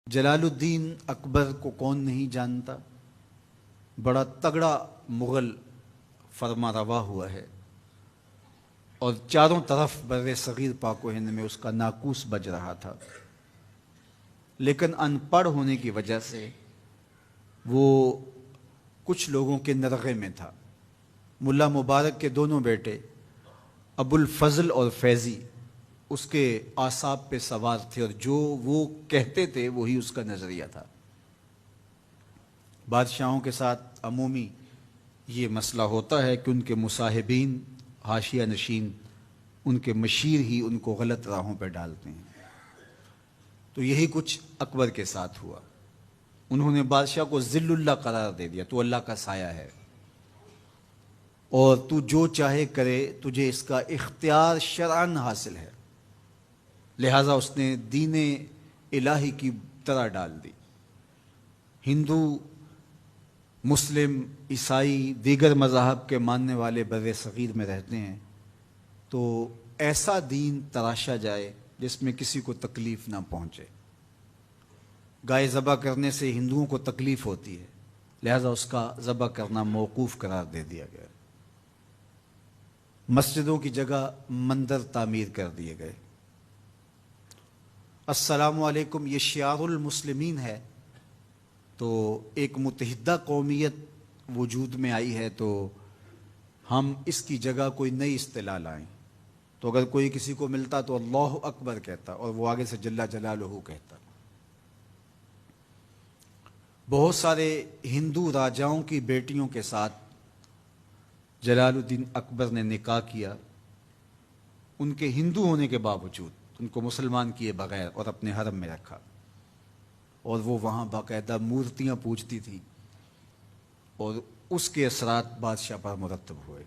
جلال الدین اکبر کو کون نہیں جانتا؟ بڑا تگڑا مغل فرما روا ہوا ہے اور چاروں طرف بر صغیر پاک و ہند میں اس کا ناقوس بج رہا تھا، لیکن ان پڑھ ہونے کی وجہ سے وہ کچھ لوگوں کے نرغے میں تھا۔ ملا مبارک کے دونوں بیٹے ابو الفضل اور فیضی اس کے اعصاب پہ سوار تھے، اور جو وہ کہتے تھے وہی اس کا نظریہ تھا۔ بادشاہوں کے ساتھ عمومی یہ مسئلہ ہوتا ہے کہ ان کے مصاحبین، حاشیہ نشین، ان کے مشیر ہی ان کو غلط راہوں پہ ڈالتے ہیں۔ تو یہی کچھ اکبر کے ساتھ ہوا۔ انہوں نے بادشاہ کو ذل اللہ قرار دے دیا، تو اللہ کا سایہ ہے اور تو جو چاہے کرے، تجھے اس کا اختیار شرعاً حاصل ہے۔ لہٰذا اس نے دین الہی کی طرح ڈال دی۔ ہندو، مسلم، عیسائی، دیگر مذاہب کے ماننے والے بر صغیر میں رہتے ہیں، تو ایسا دین تراشا جائے جس میں کسی کو تکلیف نہ پہنچے۔ گائے ذبح کرنے سے ہندوؤں کو تکلیف ہوتی ہے، لہذا اس کا ذبح کرنا موقوف قرار دے دیا گیا۔ مسجدوں کی جگہ مندر تعمیر کر دیے گئے۔ السلام علیکم یہ شعار المسلمین ہے، تو ایک متحدہ قومیت وجود میں آئی ہے، تو ہم اس کی جگہ کوئی نئی اصطلاح لائیں۔ تو اگر کوئی کسی کو ملتا تو اللہ اکبر کہتا، اور وہ آگے سے جل جلالہ کہتا۔ بہت سارے ہندو راجاؤں کی بیٹیوں کے ساتھ جلال الدین اکبر نے نکاح کیا، ان کے ہندو ہونے کے باوجود ان کو مسلمان کیے بغیر، اور اپنے حرم میں رکھا، اور وہ وہاں باقاعدہ مورتیاں پوجتی تھیں، اور اس کے اثرات بادشاہ پر مرتب ہوئے۔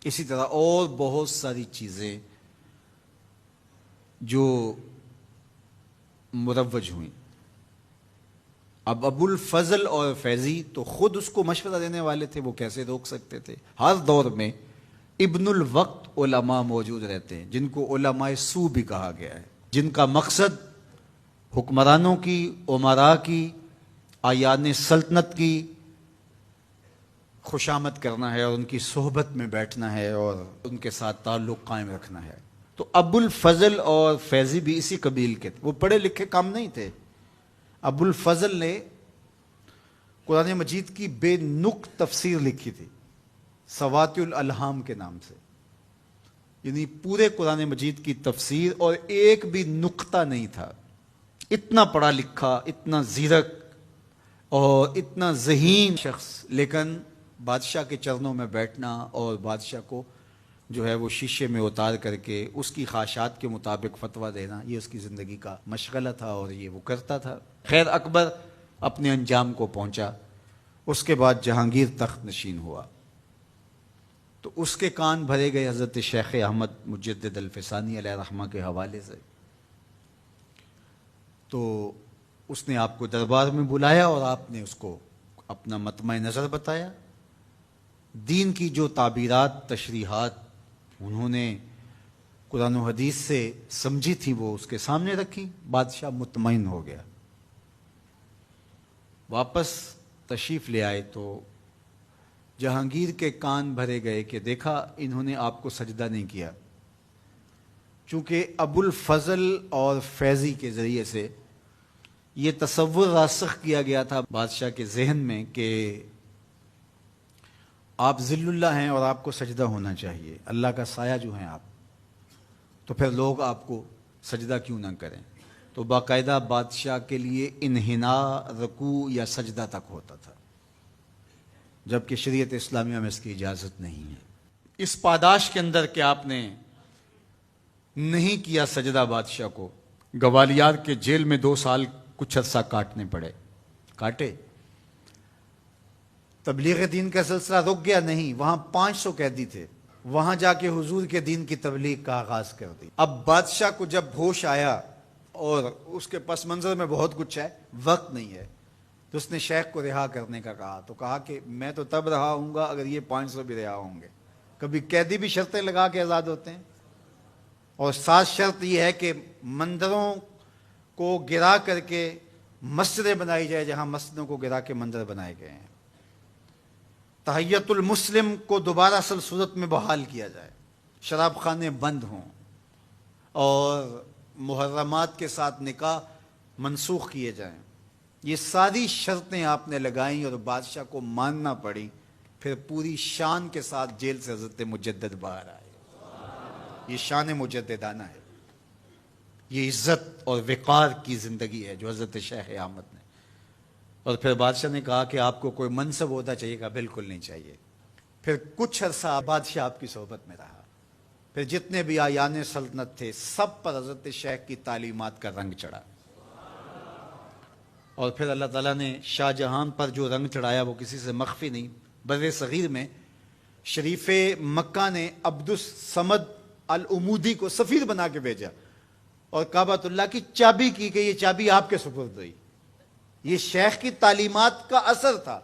اسی طرح اور بہت ساری چیزیں جو مروج ہوئیں۔ اب ابو الفضل اور فیضی تو خود اس کو مشورہ دینے والے تھے، وہ کیسے روک سکتے تھے؟ ہر دور میں ابن الوقت علماء موجود رہتے ہیں، جن کو علماء سو بھی کہا گیا ہے، جن کا مقصد حکمرانوں کی، امراء کی، اعیان سلطنت کی خوشامد کرنا ہے، اور ان کی صحبت میں بیٹھنا ہے، اور ان کے ساتھ تعلق قائم رکھنا ہے۔ تو ابو الفضل اور فیضی بھی اسی قبیل کے تھے، وہ پڑھے لکھے کم نہیں تھے۔ ابو الفضل نے قرآن مجید کی بے نقط تفسیر لکھی تھی، سوات الالہام کے نام سے، یعنی پورے قرآن مجید کی تفسیر، اور ایک بھی نقطہ نہیں تھا۔ اتنا پڑھا لکھا، اتنا زیرک اور اتنا ذہین شخص، لیکن بادشاہ کے چرنوں میں بیٹھنا اور بادشاہ کو جو ہے وہ شیشے میں اتار کر کے اس کی خواہشات کے مطابق فتویٰ دینا، یہ اس کی زندگی کا مشغلہ تھا، اور یہ وہ کرتا تھا۔ خیر، اکبر اپنے انجام کو پہنچا۔ اس کے بعد جہانگیر تخت نشین ہوا، تو اس کے کان بھرے گئے حضرت شیخ احمد مجدد الفسانی علیہ رحمہ کے حوالے سے۔ تو اس نے آپ کو دربار میں بلایا، اور آپ نے اس کو اپنا مطمع نظر بتایا۔ دین کی جو تعبیرات، تشریحات انہوں نے قرآن و حدیث سے سمجھی تھی، وہ اس کے سامنے رکھی۔ بادشاہ مطمئن ہو گیا، واپس تشریف لے آئے، تو جہانگیر کے کان بھرے گئے کہ دیکھا انہوں نے آپ کو سجدہ نہیں کیا، چونکہ ابو الفضل اور فیضی کے ذریعے سے یہ تصور راسخ کیا گیا تھا بادشاہ کے ذہن میں کہ آپ ذل اللہ ہیں اور آپ کو سجدہ ہونا چاہیے، اللہ کا سایہ جو ہیں آپ، تو پھر لوگ آپ کو سجدہ کیوں نہ کریں؟ تو باقاعدہ بادشاہ کے لیے انحناء، رکوع یا سجدہ تک ہوتا تھا، جبکہ شریعت اسلامیہ میں اس کی اجازت نہیں ہے۔ اس پاداش کے اندر کہ آپ نے نہیں کیا سجدہ بادشاہ کو، گوالیار کے جیل میں 2 سال کچھ عرصہ کاٹنے پڑے، کاٹے۔ تبلیغ دین کا سلسلہ رک گیا نہیں، وہاں 500 قیدی تھے، وہاں جا کے حضور کے دین کی تبلیغ کا آغاز کر دی۔ اب بادشاہ کو جب ہوش آیا، اور اس کے پس منظر میں بہت کچھ ہے، وقت نہیں ہے، تو اس نے شیخ کو رہا کرنے کا کہا، تو کہا کہ میں تو تب رہا ہوں گا اگر یہ 500 بھی رہا ہوں گے۔ کبھی قیدی بھی شرطیں لگا کے آزاد ہوتے ہیں، اور ساتھ شرط یہ ہے کہ مندروں کو گرا کر کے مسجدیں بنائی جائے جہاں مسجدوں کو گرا کے مندر بنائے گئے ہیں. تحیت المسلم کو دوبارہ اصل صورت میں بحال کیا جائے, شراب خانے بند ہوں اور محرمات کے ساتھ نکاح منسوخ کیے جائیں. یہ ساری شرطیں آپ نے لگائیں اور بادشاہ کو ماننا پڑی. پھر پوری شان کے ساتھ جیل سے حضرت مجدد باہر آئے. یہ شان مجددانہ ہے, یہ عزت اور وقار کی زندگی ہے جو حضرت شیخ احمد نے. اور پھر بادشاہ نے کہا کہ آپ کو کوئی منصب ہوتا چاہیے گا, بالکل نہیں چاہیے. پھر کچھ عرصہ بادشاہ آپ کی صحبت میں رہا. پھر جتنے بھی آیان سلطنت تھے سب پر حضرت شیخ کی تعلیمات کا رنگ چڑھا. اور پھر اللہ تعالیٰ نے شاہ جہان پر جو رنگ چڑھایا وہ کسی سے مخفی نہیں. بر صغیر میں شریف مکہ نے عبد الصمد العمودی کو سفیر بنا کے بھیجا اور کعبۃ اللہ کی چابی کی کہ یہ چابی آپ کے سپرد ہوئی. یہ شیخ کی تعلیمات کا اثر تھا.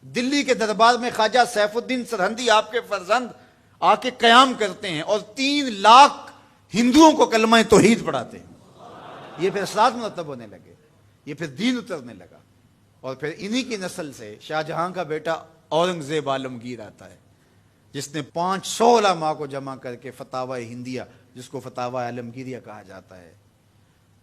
دلی کے دربار میں خواجہ سیف الدین سرہندی آپ کے فرزند آ کے قیام کرتے ہیں اور 3 لاکھ ہندوؤں کو کلمہ توحید پڑھاتے ہیں. یہ پھر اثرات مرتب ہونے لگے, یہ پھر دین اترنے لگا. اور پھر انہی کی نسل سے شاہ جہاں کا بیٹا اورنگزیب عالمگیر آتا ہے جس نے 500 علماء کو جمع کر کے فتاوی ہندیہ, جس کو فتاوی عالمگیریہ کہا جاتا ہے,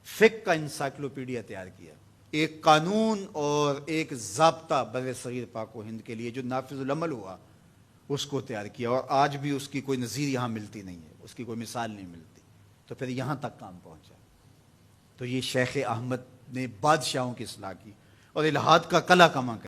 فقہ کا انسائکلوپیڈیا تیار کیا. ایک قانون اور ایک ضابطہ بر صغیر پاک و ہند کے لیے جو نافذ العمل ہوا اس کو تیار کیا. اور آج بھی اس کی کوئی نظیر یہاں ملتی نہیں ہے, اس کی کوئی مثال نہیں ملتی. تو پھر یہاں تک کام پہنچا. تو یہ شیخ احمد نے بادشاہوں کی اصلاح کی اور الہاد کا کلا کما کر